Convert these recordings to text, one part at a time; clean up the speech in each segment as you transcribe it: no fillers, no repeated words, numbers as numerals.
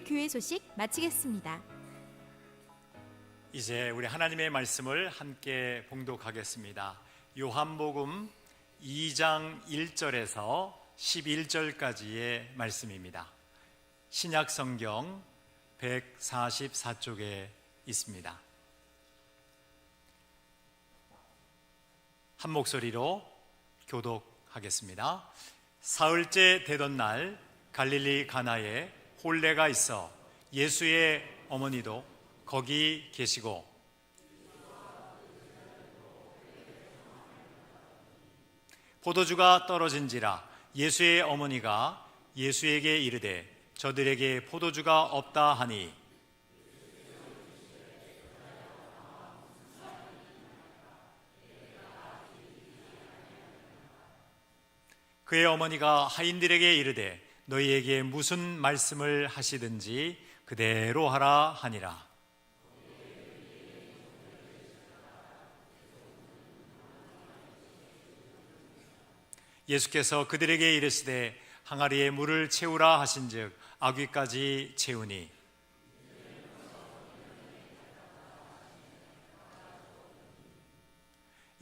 교회 소식 마치겠습니다. 이제 우리 하나님의 말씀을 함께 봉독하겠습니다. 요한복음 2장 1절에서 11절까지의 말씀입니다. 신약 성경 144쪽에 있습니다. 한 목소리로 교독하겠습니다. 사흘째 되던 날 갈릴리 가나에 혼례가 있어 예수의 어머니도 거기 계시고 포도주가 떨어진지라 예수의 어머니가 예수에게 이르되 저들에게 포도주가 없다 하니 그의 어머니가 하인들에게 이르되 너희에게 무슨 말씀을 하시든지 그대로 하라 하니라. 예수께서 그들에게 이르시되 항아리에 물을 채우라 하신즉 아귀까지 채우니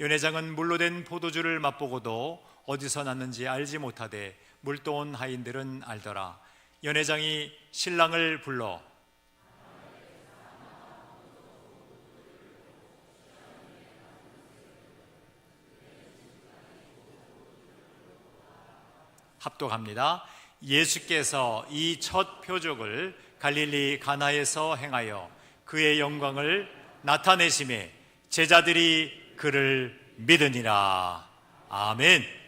연회장은 물로 된 포도주를 맛보고도 어디서 났는지 알지 못하되 물도온 하인들은 알더라. 연회장이 신랑을 불러 합독합니다. 예수께서 이 첫 표적을 갈릴리 가나에서 행하여 그의 영광을 나타내심에 제자들이 그를 믿으니라. 아멘.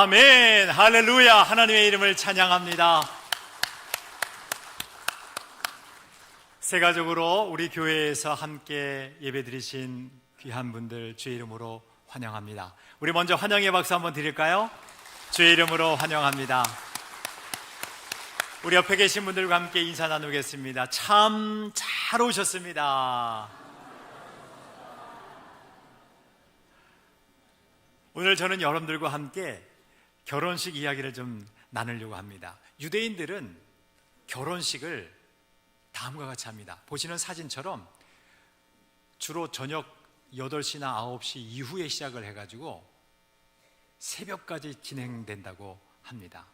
아멘, 할렐루야. 하나님의 이름을 찬양합니다. 세가족으로 우리 교회에서 함께 예배드리신 귀한 분들 주의 이름으로 환영합니다. 우리 먼저 환영의 박수 한번 드릴까요? 주의 이름으로 환영합니다. 우리 옆에 계신 분들과 함께 인사 나누겠습니다. 참 잘 오셨습니다. 오늘 저는 여러분들과 함께 결혼식 이야기를 좀 나누려고 합니다. 유대인들은 결혼식을 다음과 같이 합니다. 보시는 사진처럼 주로 저녁 8시나 9시 이후에 시작을 해가지고 새벽까지 진행된다고 합니다.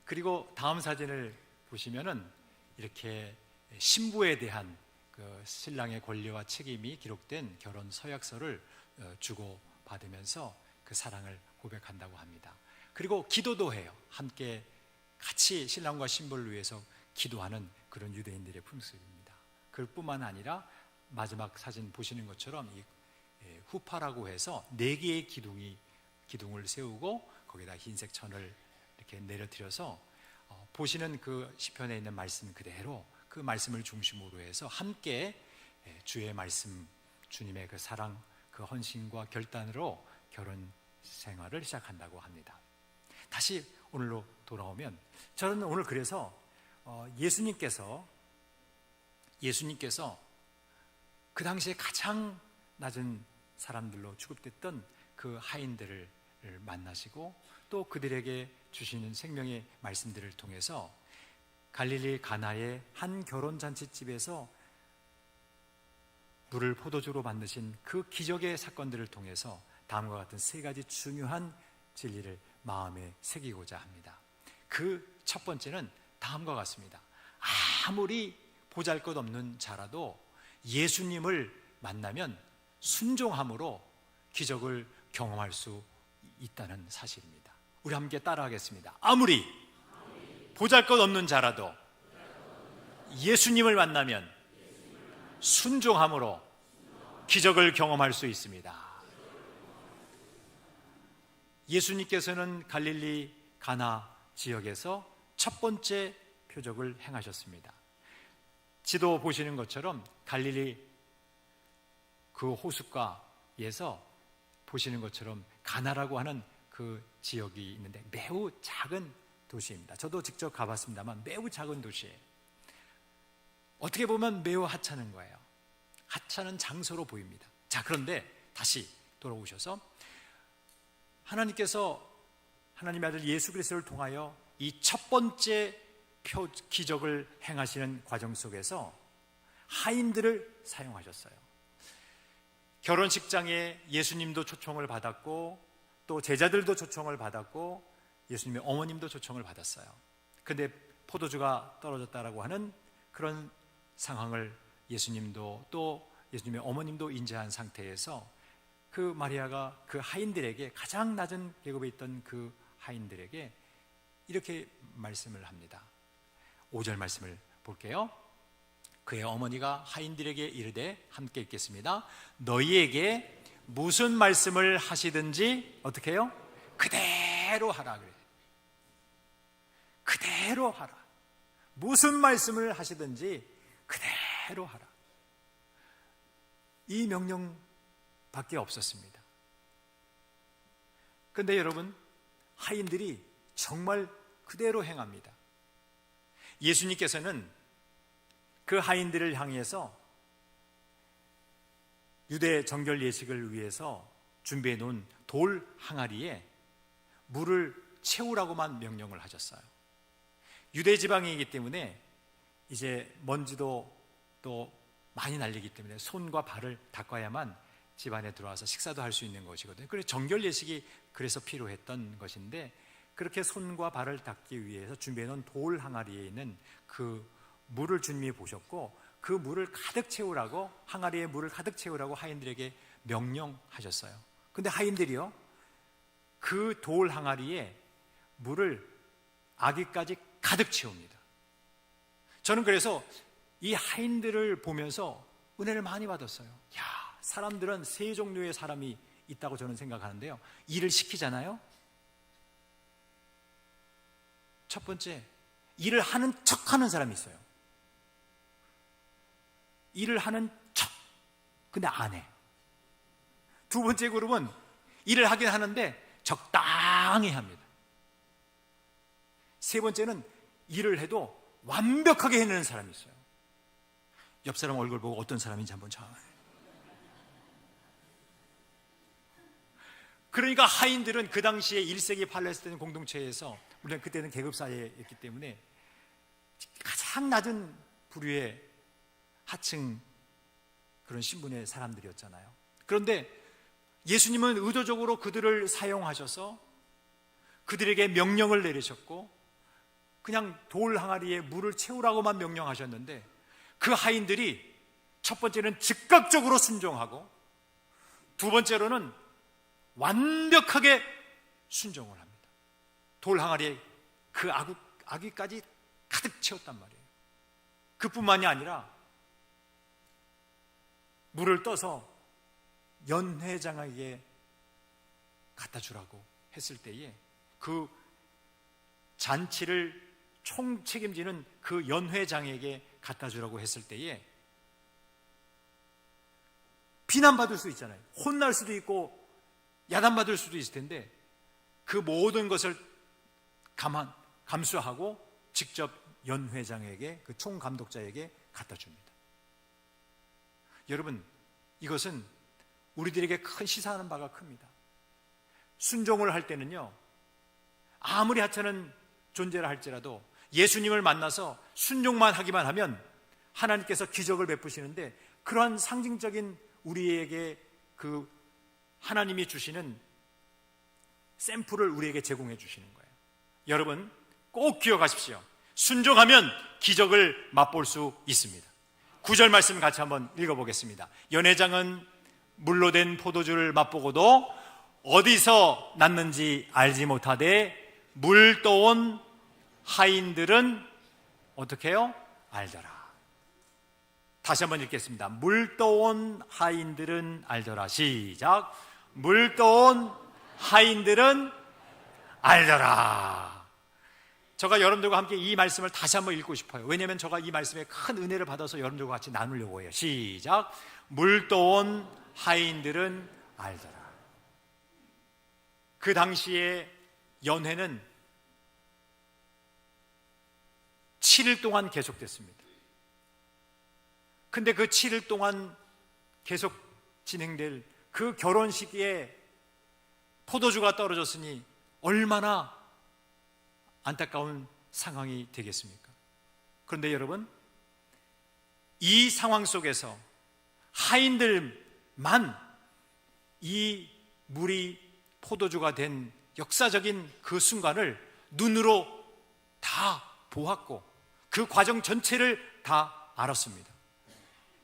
그리고 다음 사진을 보시면은 이렇게 신부에 대한 그 신랑의 권리와 책임이 기록된 결혼 서약서를 주고 받으면서 그 사랑을 고백한다고 합니다. 그리고 기도도 해요. 함께 같이 신랑과 신부를 위해서 기도하는 그런 유대인들의 풍습입니다. 그뿐만 아니라 마지막 사진 보시는 것처럼 이 후파라고 해서 4개의 기둥을 세우고 거기다 흰색 천을 이렇게 내려뜨려서 보시는 그 시편에 있는 말씀 그대로 그 말씀을 중심으로 해서 함께 주의 말씀, 주님의 그 사랑, 그 헌신과 결단으로 결혼 생활을 시작한다고 합니다. 다시 오늘로 돌아오면 저는 오늘 그래서 예수님께서 그 당시에 가장 낮은 사람들로 취급됐던 그 하인들을 만나시고 또 그들에게 주시는 생명의 말씀들을 통해서 갈릴리 가나의 한 결혼잔치집에서 물을 포도주로 만드신 그 기적의 사건들을 통해서 다음과 같은 3가지 중요한 진리를 마음에 새기고자 합니다. 그 첫 번째는 다음과 같습니다. 아무리 보잘것없는 자라도 예수님을 만나면 순종함으로 기적을 경험할 수 있다는 사실입니다. 우리 함께 따라하겠습니다. 아무리 보잘것없는 자라도 예수님을 만나면 순종함으로 기적을 경험할 수 있습니다. 예수님께서는 갈릴리 가나 지역에서 첫 번째 표적을 행하셨습니다. 지도 보시는 것처럼 갈릴리 그 호숫가에서 보시는 것처럼 가나라고 하는 그 지역이 있는데 매우 작은 도시입니다. 저도 직접 가봤습니다만 매우 작은 도시예요. 어떻게 보면 매우 하찮은 거예요. 하찮은 장소로 보입니다. 자, 그런데 다시 돌아오셔서 하나님께서 하나님의 아들 예수 그리스도를 통하여 이 첫 번째 기적을 행하시는 과정 속에서 하인들을 사용하셨어요. 결혼식장에 예수님도 초청을 받았고 또 제자들도 초청을 받았고 예수님의 어머님도 초청을 받았어요. 그런데 포도주가 떨어졌다라고 하는 그런 상황을 예수님도 또 예수님의 어머님도 인지한 상태에서 그 마리아가 그 하인들에게 가장 낮은 계급에 있던 그 하인들에게 이렇게 말씀을 합니다. 5절 말씀을 볼게요. 그의 어머니가 하인들에게 이르되 함께 읽겠습니다. 너희에게 무슨 말씀을 하시든지 어떻게 해요? 그대로 하라 그래요. 그대로 하라. 무슨 말씀을 하시든지 그대로 하라. 이 명령밖에 없었습니다. 그런데 여러분, 하인들이 정말 그대로 행합니다. 예수님께서는 그 하인들을 향해서 유대 정결 예식을 위해서 준비해 놓은 돌 항아리에 물을 채우라고만 명령을 하셨어요. 유대 지방이기 때문에 이제 먼지도 또 많이 날리기 때문에 손과 발을 닦아야만 집안에 들어와서 식사도 할 수 있는 것이거든요. 그래서 정결 예식이 그래서 필요했던 것인데 그렇게 손과 발을 닦기 위해서 준비해 놓은 돌 항아리에 있는 그 물을 주님이 보셨고 그 물을 가득 채우라고 항아리에 물을 가득 채우라고 하인들에게 명령하셨어요. 근데 하인들이요 그 돌 항아리에 물을 아기까지 가득 채웁니다. 저는 그래서 이 하인들을 보면서 은혜를 많이 받았어요. 야, 사람들은 세 종류의 사람이 있다고 저는 생각하는데요. 일을 시키잖아요. 첫 번째, 일을 하는 척 하는 사람이 있어요. 일을 하는 척, 근데 안 해. 두 번째 그룹은 일을 하긴 하는데 적당히 합니다. 세 번째는 일을 해도 완벽하게 해내는 사람이 있어요. 옆 사람 얼굴 보고 어떤 사람인지 한번 자. 그러니까 하인들은 그 당시에 1세기 팔레스타인 공동체에서, 물론 그때는 계급 사회였기 때문에 가장 낮은 부류의 하층 그런 신분의 사람들이었잖아요. 그런데 예수님은 의도적으로 그들을 사용하셔서 그들에게 명령을 내리셨고 그냥 돌 항아리에 물을 채우라고만 명령하셨는데, 그 하인들이 첫 번째는 즉각적으로 순종하고 두 번째로는 완벽하게 순종을 합니다. 돌 항아리에 그 아귀까지 가득 채웠단 말이에요. 그뿐만이 아니라 물을 떠서 연회장에게 갖다 주라고 했을 때에 그 잔치를 총 책임지는 그 연회장에게 갖다 주라고 했을 때에 비난받을 수 있잖아요. 혼날 수도 있고 야단받을 수도 있을 텐데 그 모든 것을 감수하고 직접 연회장에게, 그 총감독자에게 갖다 줍니다. 여러분, 이것은 우리들에게 큰 시사하는 바가 큽니다. 순종을 할 때는요, 아무리 하찮은 존재라 할지라도 예수님을 만나서 순종만 하기만 하면 하나님께서 기적을 베푸시는데, 그러한 상징적인 우리에게 그 하나님이 주시는 샘플을 우리에게 제공해 주시는 거예요. 여러분 꼭 기억하십시오. 순종하면 기적을 맛볼 수 있습니다. 9절 말씀 같이 한번 읽어보겠습니다. 연회장은 물로 된 포도주를 맛보고도 어디서 났는지 알지 못하되 물 떠온 하인들은 어떻게 해요? 알더라. 다시 한번 읽겠습니다. 물 떠온 하인들은 알더라. 시작. 물 떠온 하인들은 알더라. 제가 여러분들과 함께 이 말씀을 다시 한번 읽고 싶어요. 왜냐하면 제가 이 말씀에 큰 은혜를 받아서 여러분들과 같이 나누려고 해요. 시작. 물 떠온 하인들은 알더라. 그 당시에 연회는 7일 동안 계속됐습니다. 근데 그 7일 동안 계속 진행될 그 결혼식에 포도주가 떨어졌으니 얼마나 안타까운 상황이 되겠습니까? 그런데 여러분, 이 상황 속에서 하인들만 이 물이 포도주가 된 역사적인 그 순간을 눈으로 다 보았고 그 과정 전체를 다 알았습니다.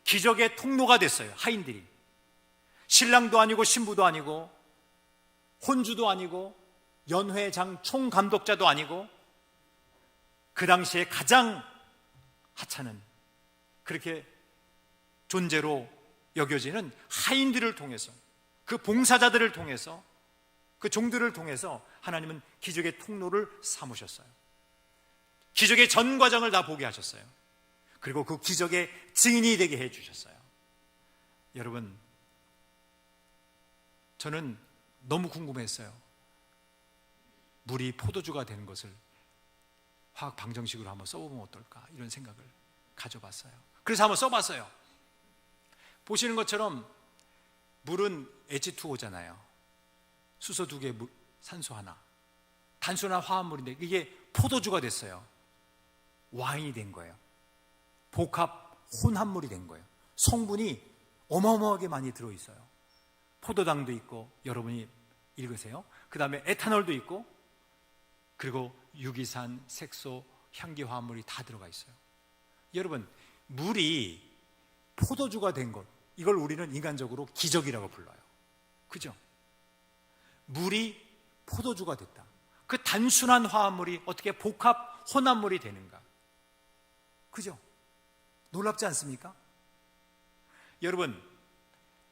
기적의 통로가 됐어요. 하인들이. 신랑도 아니고 신부도 아니고 혼주도 아니고 연회장 총감독자도 아니고 그 당시에 가장 하찮은 그렇게 존재로 여겨지는 하인들을 통해서, 그 봉사자들을 통해서, 그 종들을 통해서 하나님은 기적의 통로를 삼으셨어요. 기적의 전 과정을 다 보게 하셨어요. 그리고 그 기적의 증인이 되게 해주셨어요. 여러분, 저는 너무 궁금했어요. 물이 포도주가 되는 것을 화학 방정식으로 한번 써보면 어떨까, 이런 생각을 가져봤어요. 그래서 한번 써봤어요. 보시는 것처럼 물은 H2O잖아요. 수소 2개, 산소 하나. 단순한 화합물인데 이게 포도주가 됐어요. 와인이 된 거예요. 복합 혼합물이 된 거예요. 성분이 어마어마하게 많이 들어있어요. 포도당도 있고, 여러분이 읽으세요. 그 다음에 에탄올도 있고, 그리고 유기산, 색소, 향기화합물이 다 들어가 있어요. 여러분, 물이 포도주가 된 것, 이걸 우리는 인간적으로 기적이라고 불러요. 그죠? 물이 포도주가 됐다. 그 단순한 화합물이 어떻게 복합 혼합물이 되는가? 그죠? 놀랍지 않습니까? 여러분,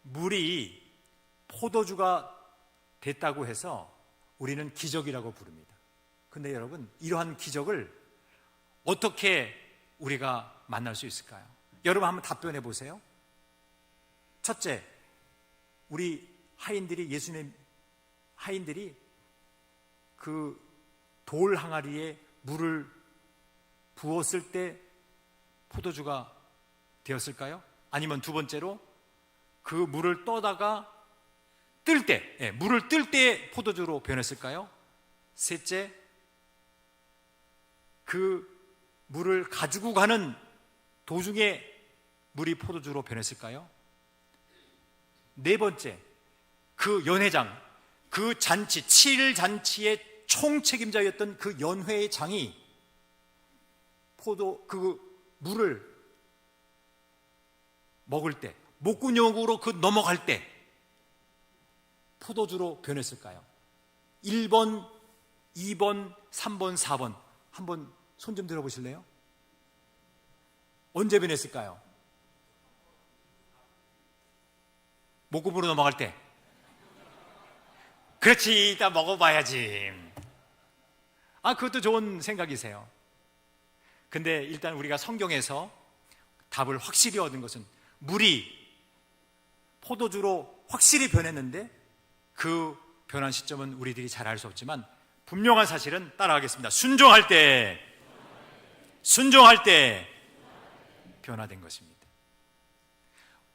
물이 포도주가 됐다고 해서 우리는 기적이라고 부릅니다. 근데 여러분, 이러한 기적을 어떻게 우리가 만날 수 있을까요? 여러분 한번 답변해 보세요. 첫째, 우리 예수님 하인들이 그 돌 항아리에 물을 부었을 때 포도주가 되었을까요? 아니면 두 번째로 그 물을 떠다가 물을 뜰 때 포도주로 변했을까요? 셋째, 그 물을 가지고 가는 도중에 물이 포도주로 변했을까요? 네 번째, 그 연회장, 그 잔치, 7일 잔치의 총책임자였던 그 연회의 장이 그 물을 먹을 때, 목구멍으로 그 넘어갈 때 포도주로 변했을까요? 1번, 2번, 3번, 4번 한번 손 좀 들어보실래요? 언제 변했을까요? 목구멍으로 넘어갈 때. 그렇지, 이따 먹어봐야지. 그것도 좋은 생각이세요. 근데 일단 우리가 성경에서 답을 확실히 얻은 것은 물이 포도주로 확실히 변했는데 그 변한 시점은 우리들이 잘 알 수 없지만 분명한 사실은 따라하겠습니다. 순종할 때 변화된 것입니다.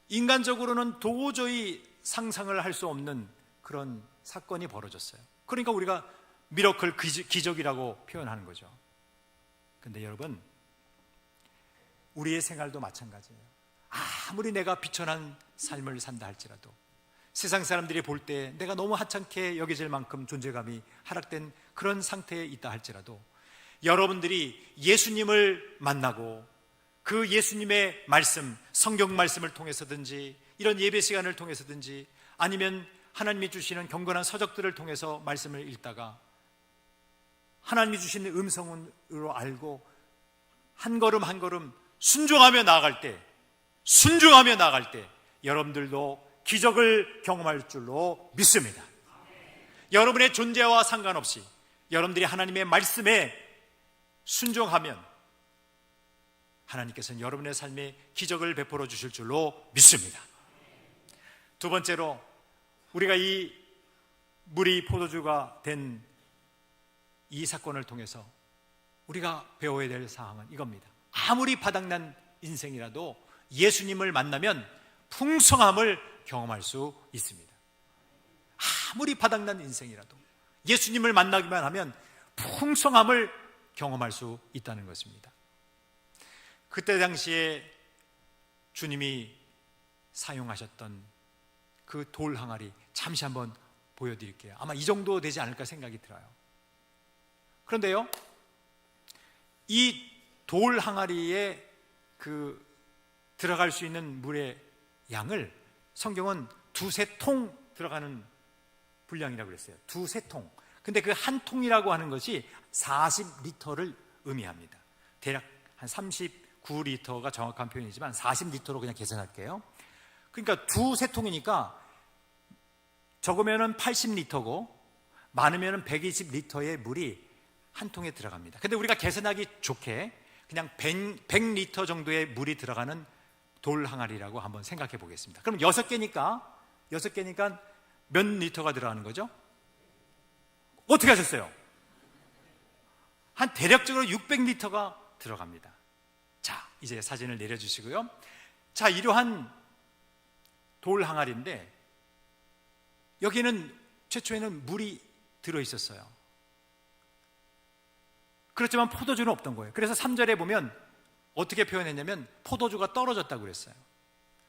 인간적으로는 도저히 상상을 할 수 없는 그런 사건이 벌어졌어요. 그러니까 우리가 미러클, 기적이라고 표현하는 거죠. 근데 여러분, 우리의 생활도 마찬가지예요. 아무리 내가 비천한 삶을 산다 할지라도, 세상 사람들이 볼 때 내가 너무 하찮게 여겨질 만큼 존재감이 하락된 그런 상태에 있다 할지라도, 여러분들이 예수님을 만나고 그 예수님의 말씀, 성경 말씀을 통해서든지 이런 예배 시간을 통해서든지 아니면 하나님이 주시는 경건한 서적들을 통해서 말씀을 읽다가 하나님이 주시는 음성으로 알고 한 걸음 한 걸음 순종하며 나아갈 때 여러분들도 기적을 경험할 줄로 믿습니다. 여러분의 존재와 상관없이 여러분들이 하나님의 말씀에 순종하면 하나님께서는 여러분의 삶에 기적을 베풀어 주실 줄로 믿습니다. 두 번째로, 우리가 이 물이 포도주가 된 이 사건을 통해서 우리가 배워야 될 사항은 이겁니다. 아무리 바닥난 인생이라도 예수님을 만나면 풍성함을 경험할 수 있습니다. 아무리 바닥난 인생이라도 예수님을 만나기만 하면 풍성함을 경험할 수 있다는 것입니다. 그때 당시에 주님이 사용하셨던 그 돌 항아리 잠시 한번 보여드릴게요. 아마 이 정도 되지 않을까 생각이 들어요. 그런데요, 이 돌 항아리에 들어갈 수 있는 물의 양을 성경은 2-3통 들어가는 분량이라고 그랬어요. 2-3통. 근데 그 한 통이라고 하는 것이 40리터를 의미합니다. 대략 한 39리터가 정확한 표현이지만 40리터로 그냥 계산할게요. 그러니까 2-3통이니까 적으면 80리터고 많으면 120리터의 물이 한 통에 들어갑니다. 근데 우리가 계산하기 좋게 그냥 100리터 정도의 물이 들어가는 돌 항아리라고 한번 생각해 보겠습니다. 그럼 6개니까 몇 리터가 들어가는 거죠? 어떻게 하셨어요? 한 대략적으로 600리터가 들어갑니다. 자, 이제 사진을 내려주시고요. 자, 이러한 돌 항아리인데 여기는 최초에는 물이 들어있었어요. 그렇지만 포도주는 없던 거예요. 그래서 3절에 보면 어떻게 표현했냐면 포도주가 떨어졌다고 그랬어요.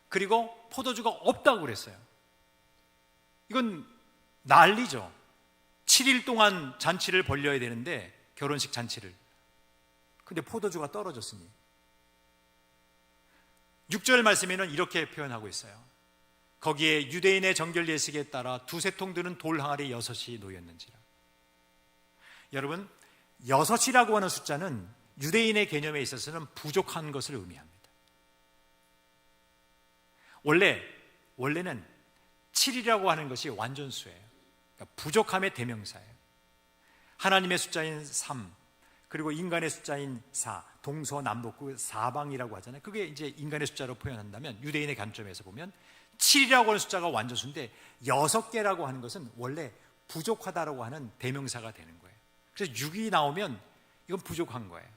그리고 포도주가 없다고 그랬어요. 이건 난리죠. 7일 동안 잔치를 벌려야 되는데, 결혼식 잔치를. 근데 포도주가 떨어졌으니. 6절 말씀에는 이렇게 표현하고 있어요. 거기에 유대인의 정결 예식에 따라 2-3통 드는 돌 항아리 6이 놓였는지라. 여러분, 6이라고 하는 숫자는 유대인의 개념에 있어서는 부족한 것을 의미합니다. 원래는 7이라고 하는 것이 완전수예요. 그러니까 부족함의 대명사예요. 하나님의 숫자인 3, 그리고 인간의 숫자인 4, 동서남북 사방이라고 하잖아요. 그게 이제 인간의 숫자로 표현한다면 유대인의 관점에서 보면 7이라고 하는 숫자가 완전수인데 6개라고 하는 것은 원래 부족하다라고 하는 대명사가 되는 거예요. 그래서 6이 나오면 이건 부족한 거예요.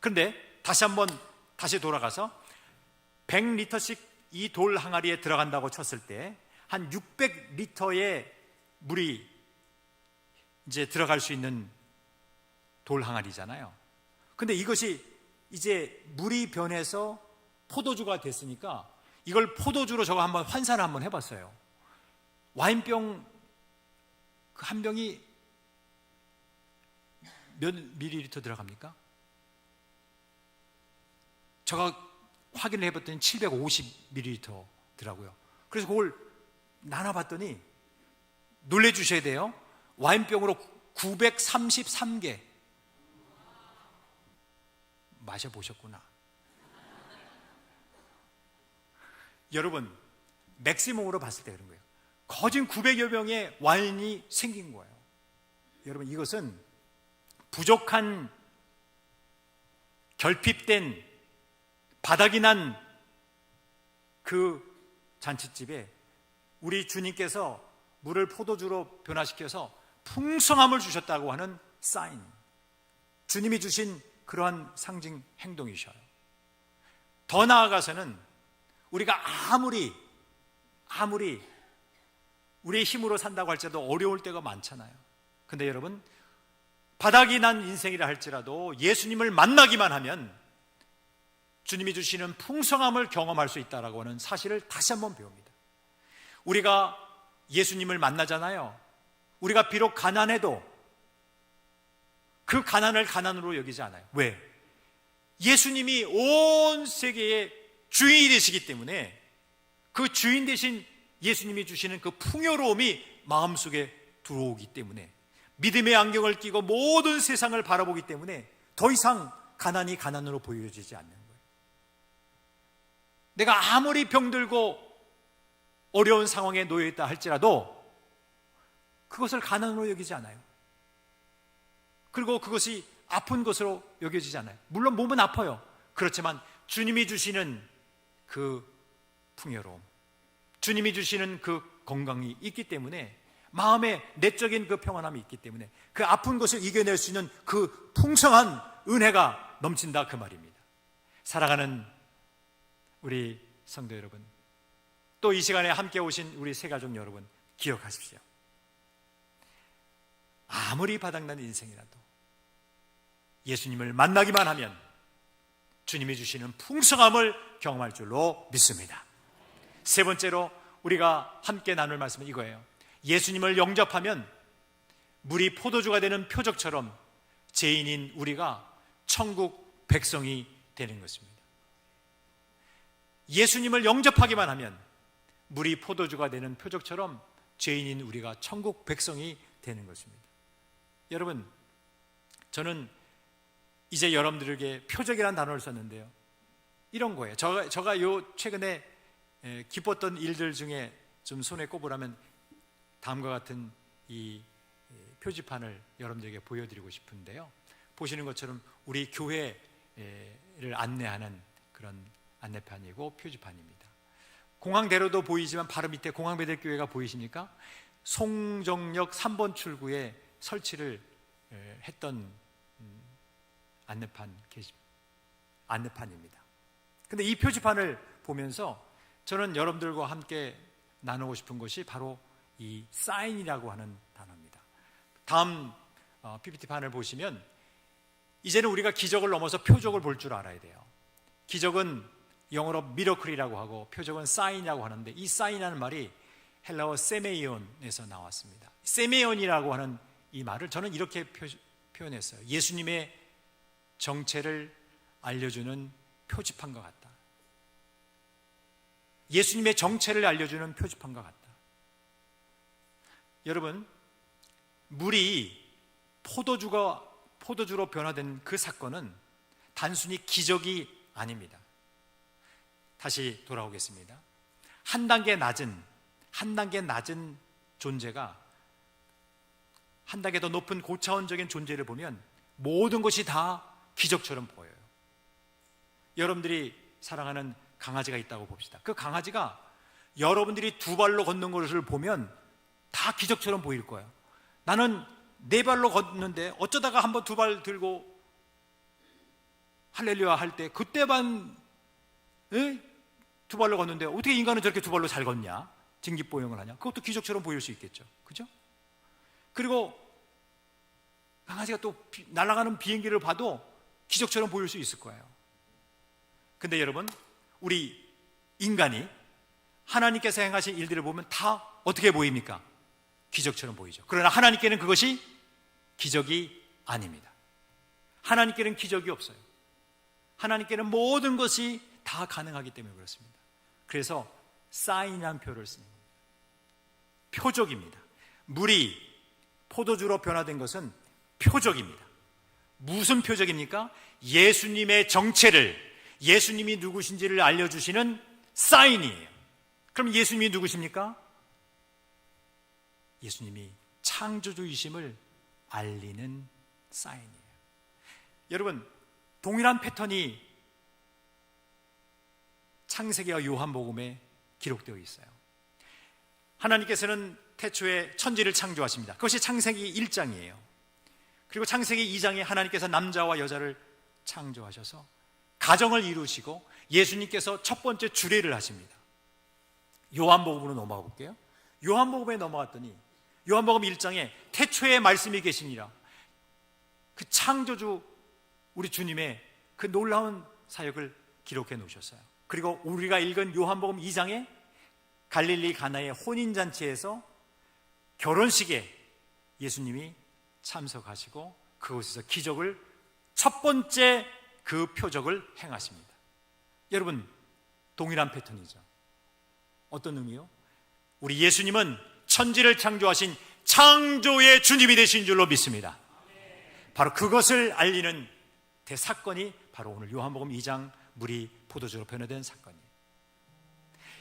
그런데 다시 돌아가서 100리터씩 이 돌 항아리에 들어간다고 쳤을 때 한 600리터의 물이 이제 들어갈 수 있는 돌 항아리잖아요. 근데 이것이 이제 물이 변해서 포도주가 됐으니까 이걸 포도주로 저거 한번 환산을 한번 해봤어요. 와인병 한 병이 몇 밀리리터 들어갑니까? 제가 확인을 해봤더니 750ml더라고요. 그래서 그걸 나눠봤더니 놀래주셔야 돼요. 와인병으로 933개 마셔보셨구나. 여러분, 맥시멈으로 봤을 때 그런 거예요. 거진 900여 병의 와인이 생긴 거예요. 여러분, 이것은 부족한 결핍된 바닥이 난 그 잔칫집에 우리 주님께서 물을 포도주로 변화시켜서 풍성함을 주셨다고 하는 사인, 주님이 주신 그러한 상징 행동이셔요. 더 나아가서는 우리가 아무리 우리의 힘으로 산다고 할지라도 어려울 때가 많잖아요. 근데 여러분, 바닥이 난 인생이라 할지라도 예수님을 만나기만 하면 주님이 주시는 풍성함을 경험할 수 있다라고 하는 사실을 다시 한번 배웁니다. 우리가 예수님을 만나잖아요. 우리가 비록 가난해도 그 가난을 가난으로 여기지 않아요. 왜? 예수님이 온 세계의 주인이 되시기 때문에 그 주인 되신 예수님이 주시는 그 풍요로움이 마음속에 들어오기 때문에 믿음의 안경을 끼고 모든 세상을 바라보기 때문에 더 이상 가난이 가난으로 보여지지 않는 거예요. 내가 아무리 병들고 어려운 상황에 놓여 있다 할지라도 그것을 가난으로 여기지 않아요. 그리고 그것이 아픈 것으로 여겨지지 않아요. 물론 몸은 아파요. 그렇지만 주님이 주시는 그 풍요로움, 주님이 주시는 그 건강이 있기 때문에, 마음에 내적인 그 평안함이 있기 때문에 그 아픈 것을 이겨낼 수 있는 그 풍성한 은혜가 넘친다, 그 말입니다. 사랑하는 우리 성도 여러분, 또 이 시간에 함께 오신 우리 새가족 여러분, 기억하십시오. 아무리 바닥난 인생이라도 예수님을 만나기만 하면 주님이 주시는 풍성함을 경험할 줄로 믿습니다. 세 번째로 우리가 함께 나눌 말씀은 이거예요. 예수님을 영접하면 물이 포도주가 되는 표적처럼 죄인인 우리가 천국 백성이 되는 것입니다. 예수님을 영접하기만 하면 물이 포도주가 되는 표적처럼 죄인인 우리가 천국 백성이 되는 것입니다. 여러분, 저는 이제 여러분들에게 표적이라는 단어를 썼는데요, 이런 거예요. 제가 최근에 기뻤던 일들 중에 좀 손에 꼽으라면 다음과 같은 이 표지판을 여러분들에게 보여드리고 싶은데요, 보시는 것처럼 우리 교회를 안내하는 그런 안내판이고 표지판입니다. 공항대로도 보이지만 바로 밑에 공항배들교회가 보이십니까? 송정역 3번 출구에 설치를 했던 안내판입니다. 근데 이 표지판을 보면서 저는 여러분들과 함께 나누고 싶은 것이 바로 이 사인이라고 하는 단어입니다. 다음 PPT판을 보시면 이제는 우리가 기적을 넘어서 표적을 볼 줄 알아야 돼요. 기적은 영어로 미러클이라고 하고 표적은 사인이라고 하는데, 이 사인이라는 말이 헬라어 세메이온에서 나왔습니다. 세메이온이라고 하는 이 말을 저는 이렇게 표현했어요. 예수님의 정체를 알려주는 표지판과 같다. 예수님의 정체를 알려주는 표지판과 같다. 여러분, 물이 포도주로 변화된 그 사건은 단순히 기적이 아닙니다. 다시 돌아오겠습니다. 한 단계 낮은 존재가 한 단계 더 높은 고차원적인 존재를 보면 모든 것이 다 기적처럼 보여요. 여러분들이 사랑하는 강아지가 있다고 봅시다. 그 강아지가 여러분들이 두 발로 걷는 것을 보면 다 기적처럼 보일 거예요. 나는 네 발로 걷는데 어쩌다가 한번 두 발 들고 할렐루야 할 때 그때만 두 발로 걷는데 어떻게 인간은 저렇게 두 발로 잘 걷냐? 징집보행을 하냐? 그것도 기적처럼 보일 수 있겠죠. 그죠? 그리고 강아지가 또 날아가는 비행기를 봐도 기적처럼 보일 수 있을 거예요. 근데 여러분, 우리 인간이 하나님께서 행하신 일들을 보면 다 어떻게 보입니까? 기적처럼 보이죠. 그러나 하나님께는 그것이 기적이 아닙니다. 하나님께는 기적이 없어요. 하나님께는 모든 것이 다 가능하기 때문에 그렇습니다. 그래서 사인이라는 표를 쓰는 겁니다. 표적입니다. 물이 포도주로 변화된 것은 표적입니다. 무슨 표적입니까? 예수님의 정체를, 예수님이 누구신지를 알려주시는 사인이에요. 그럼 예수님이 누구십니까? 예수님이 창조주이심을 알리는 사인이에요. 여러분, 동일한 패턴이 창세기와 요한복음에 기록되어 있어요. 하나님께서는 태초에 천지를 창조하십니다. 그것이 창세기 1장이에요. 그리고 창세기 2장에 하나님께서 남자와 여자를 창조하셔서 가정을 이루시고 예수님께서 첫 번째 주례를 하십니다. 요한복음으로 넘어가 볼게요. 요한복음에 넘어갔더니 요한복음 1장에 태초에 말씀이 계시니라, 그 창조주 우리 주님의 그 놀라운 사역을 기록해 놓으셨어요. 그리고 우리가 읽은 요한복음 2장에 갈릴리 가나의 혼인잔치에서 결혼식에 예수님이 참석하시고 그곳에서 기적을, 첫 번째 그 표적을 행하십니다. 여러분, 동일한 패턴이죠. 어떤 의미요? 우리 예수님은 천지를 창조하신 창조의 주님이 되신 줄로 믿습니다. 바로 그것을 알리는 대사건이 바로 오늘 요한복음 2장 물이 포도주로 변화된 사건이에요.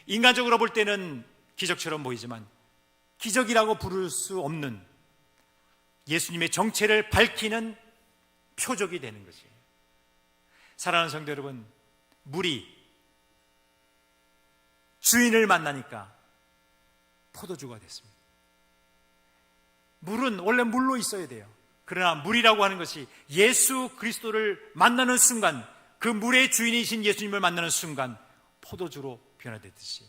인간적으로 볼 때는 기적처럼 보이지만 기적이라고 부를 수 없는 예수님의 정체를 밝히는 표적이 되는 것이에요. 사랑하는 성도 여러분, 물이 주인을 만나니까 포도주가 됐습니다. 물은 원래 물로 있어야 돼요. 그러나 물이라고 하는 것이 예수 그리스도를 만나는 순간, 그 물의 주인이신 예수님을 만나는 순간 포도주로 변화됐듯이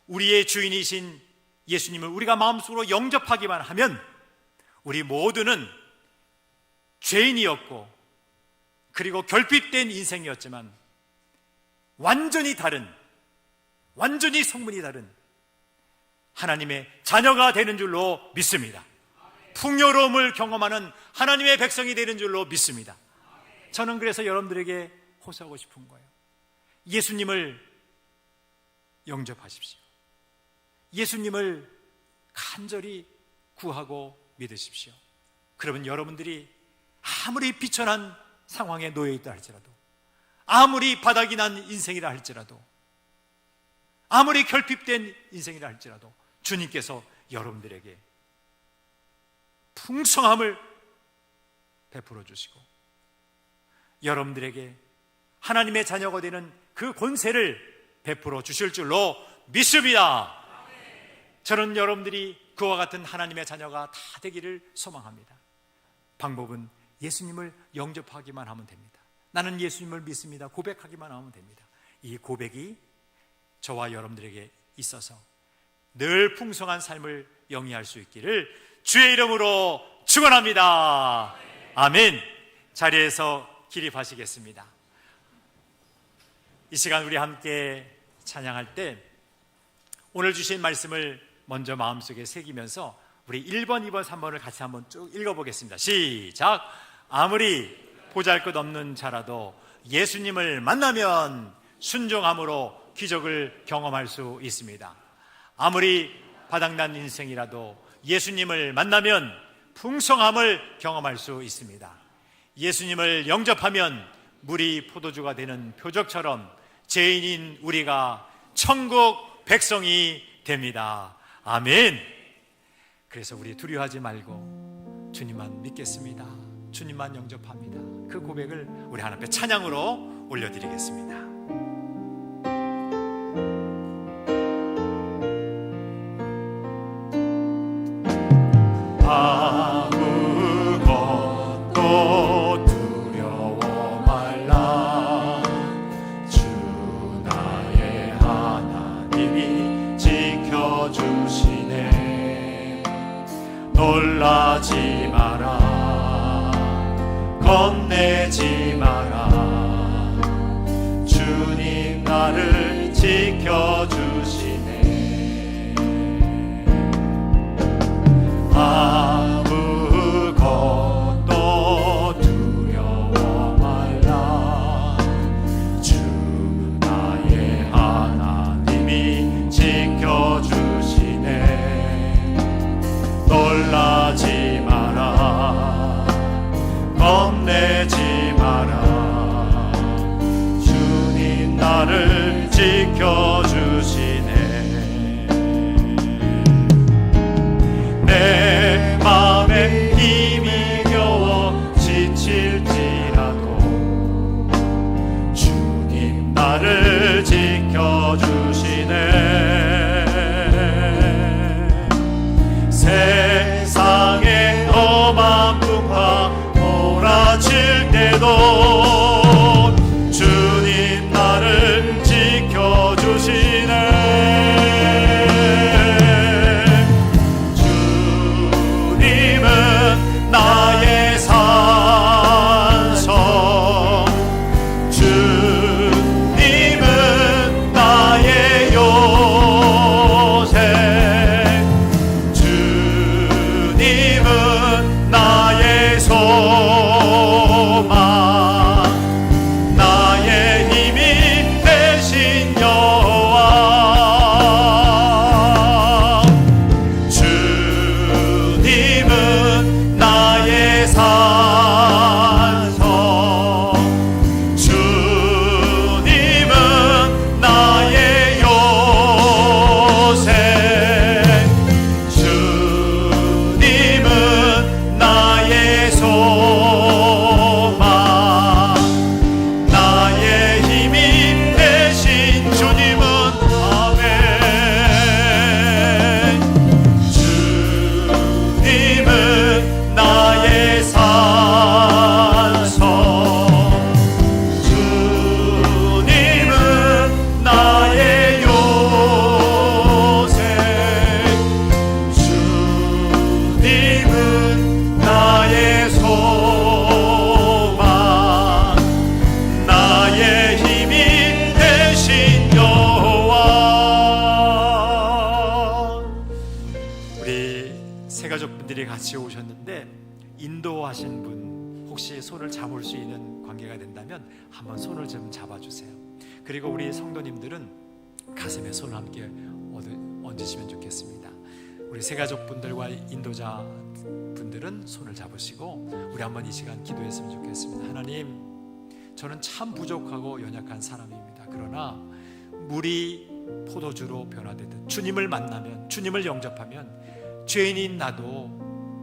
우리의 주인이신 예수님을 우리가 마음속으로 영접하기만 하면 우리 모두는 죄인이었고 그리고 결핍된 인생이었지만 완전히 다른, 완전히 성분이 다른 하나님의 자녀가 되는 줄로 믿습니다. 풍요로움을 경험하는 하나님의 백성이 되는 줄로 믿습니다. 저는 그래서 여러분들에게 호소하고 싶은 거예요. 예수님을 영접하십시오. 예수님을 간절히 구하고 믿으십시오. 그러면 여러분들이 아무리 비천한 상황에 놓여 있다 할지라도, 아무리 바닥이 난 인생이라 할지라도, 아무리 결핍된 인생이라 할지라도 주님께서 여러분들에게 풍성함을 베풀어 주시고 여러분들에게 하나님의 자녀가 되는 그 권세를 베풀어 주실 줄로 믿습니다. 저는 여러분들이 그와 같은 하나님의 자녀가 다 되기를 소망합니다. 방법은 예수님을 영접하기만 하면 됩니다. 나는 예수님을 믿습니다. 고백하기만 하면 됩니다. 이 고백이 저와 여러분들에게 있어서 늘 풍성한 삶을 영위할 수 있기를 주의 이름으로 축원합니다. 아멘. 자리에서 기립하시겠습니다. 이 시간 우리 함께 찬양할 때 오늘 주신 말씀을 먼저 마음속에 새기면서 우리 1번, 2번, 3번을 같이 한번 쭉 읽어보겠습니다. 시작. 아무리 보잘것없는 자라도 예수님을 만나면 순종함으로 기적을 경험할 수 있습니다. 아무리 바닥난 인생이라도 예수님을 만나면 풍성함을 경험할 수 있습니다. 예수님을 영접하면 물이 포도주가 되는 표적처럼 죄인인 우리가 천국 백성이 됩니다. 아멘. 그래서 우리 두려워하지 말고 주님만 믿겠습니다, 주님만 영접합니다, 그 고백을 우리 하나님 앞에 찬양으로 올려드리겠습니다. 아무것도 두려워 말라. 주 나의 하나님이 지켜주시네. 놀라지 마라, 겁내지 마라. 주님 나를 지켜주시네. 아무것도 두려워 말라. 주 나의 하나님이 지켜주시네. 놀라지 마라, 겁내지 마라. 주님 나를 지켜주시네. 내 맘에 힘이 겨워 지칠지라도 주님 나를 지켜주시네. 세상에 험한 풍파 몰아칠 때도 주님 나를 지켜주시네. 나의 산성, 주님은 나의 요새, 주님은 나의 소망, 나의 힘이 되신 여호와. 주님은 나의 산성, 주님은 나의 요새, 주님은 나의 소망, 나의 힘이 되신 주님은 아멘. 주님은 나의 산성, 주님은 나의 요새, 주님은 나의 소망, 나의 힘이 되신 여호와. 우리 세 가족분들이 같이 오셨는데 인도하신 분 혹시 손을 잡을 수 있는 관계가 된다면 한번 손을 좀 잡아주세요. 그리고 우리 성도님들은 가슴에 손을 함께 얹으시면 좋겠습니다. 우리 세 가족분들과 인도자 분들은 손을 잡으시고 우리 한번 이 시간 기도했으면 좋겠습니다. 하나님, 저는 참 부족하고 연약한 사람입니다. 그러나 물이 포도주로 변화되듯 주님을 만나면, 주님을 영접하면 죄인인 나도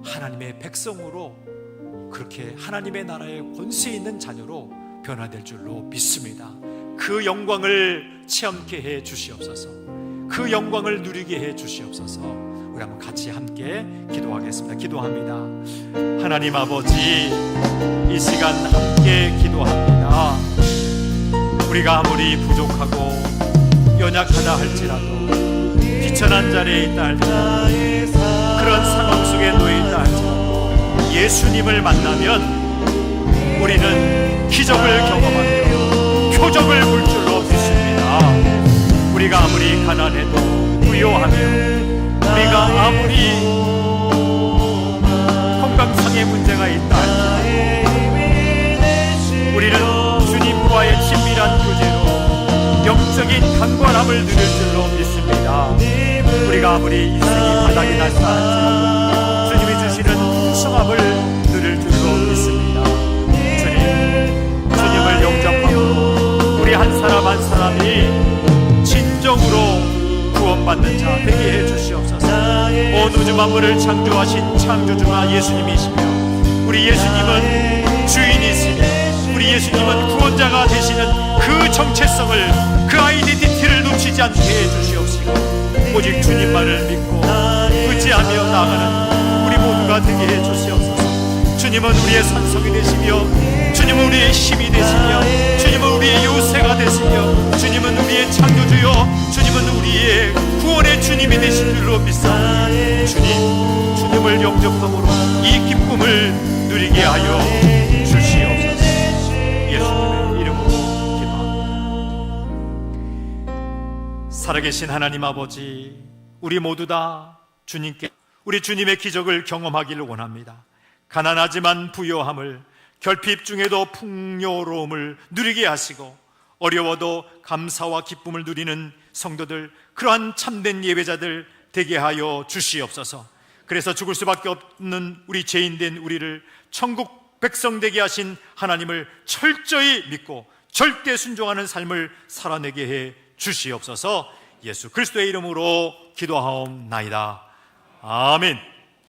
하나님의 백성으로, 그렇게 하나님의 나라의 권세 있는 자녀로 변화될 줄로 믿습니다. 그 영광을 체험케 해 주시옵소서. 그 영광을 누리게 해 주시옵소서. 우리 한번 같이 함께 기도하겠습니다. 기도합니다. 하나님 아버지, 이 시간 함께 기도합니다. 우리가 아무리 부족하고 연약하다 할지라도, 비천한 자리에 있다 할지라도, 그런 상황 속에 놓여 있다 할지라도 예수님을 만나면 우리는 기적을 경험하며 표적을 볼 줄로 믿습니다. 우리가 아무리 가난해도, 부요하며, 우리가 아무리 건강상의 문제가 있다 할지라도 우리는 주님과의 친밀한 교제로 영적인 강건함을 누릴 줄로 믿습니다. 우리가 아무리 인생이 바닥이 났다 할지라도 주님이 주시는 풍성함을 누릴 줄로 믿습니다. 주님을 영접하고 우리 한 사람 한 사람이 진정으로 구원받는 자 되게 해 주시옵소서. 오 온 우주 만물을 창조하신 창조주가 예수님이시며, 우리 예수님은 주인이시며, 우리 예수님은 구원자가 되시는 그 정체성을, 그 아이덴티티를 놓치지 않게 해주시옵시고, 오직 주님만을 믿고 의지하며 나아가는 우리 모두가 되게 해주시옵소서. 주님은 우리의 산성이 되시며, 주님은 우리의 힘이 되시며, 주님은 우리의 요새가 되시며, 주님은 우리의 창조주요, 주님은 우리의 구원의 주님이 되신 줄로 믿사오니 주님을 영접함으로 이 기쁨을 누리게 하여 주시옵소서. 예수님의 이름으로 기도합니다. 살아계신 하나님 아버지, 우리 모두 다 주님께, 우리 주님의 기적을 경험하기를 원합니다. 가난하지만 부요함을, 결핍 중에도 풍요로움을 누리게 하시고, 어려워도 감사와 기쁨을 누리는 성도들, 그러한 참된 예배자들 되게 하여 주시옵소서. 그래서 죽을 수밖에 없는 우리 죄인된 우리를 천국 백성 되게 하신 하나님을 철저히 믿고 절대 순종하는 삶을 살아내게 해 주시옵소서. 예수 그리스도의 이름으로 기도하옵나이다. 아멘.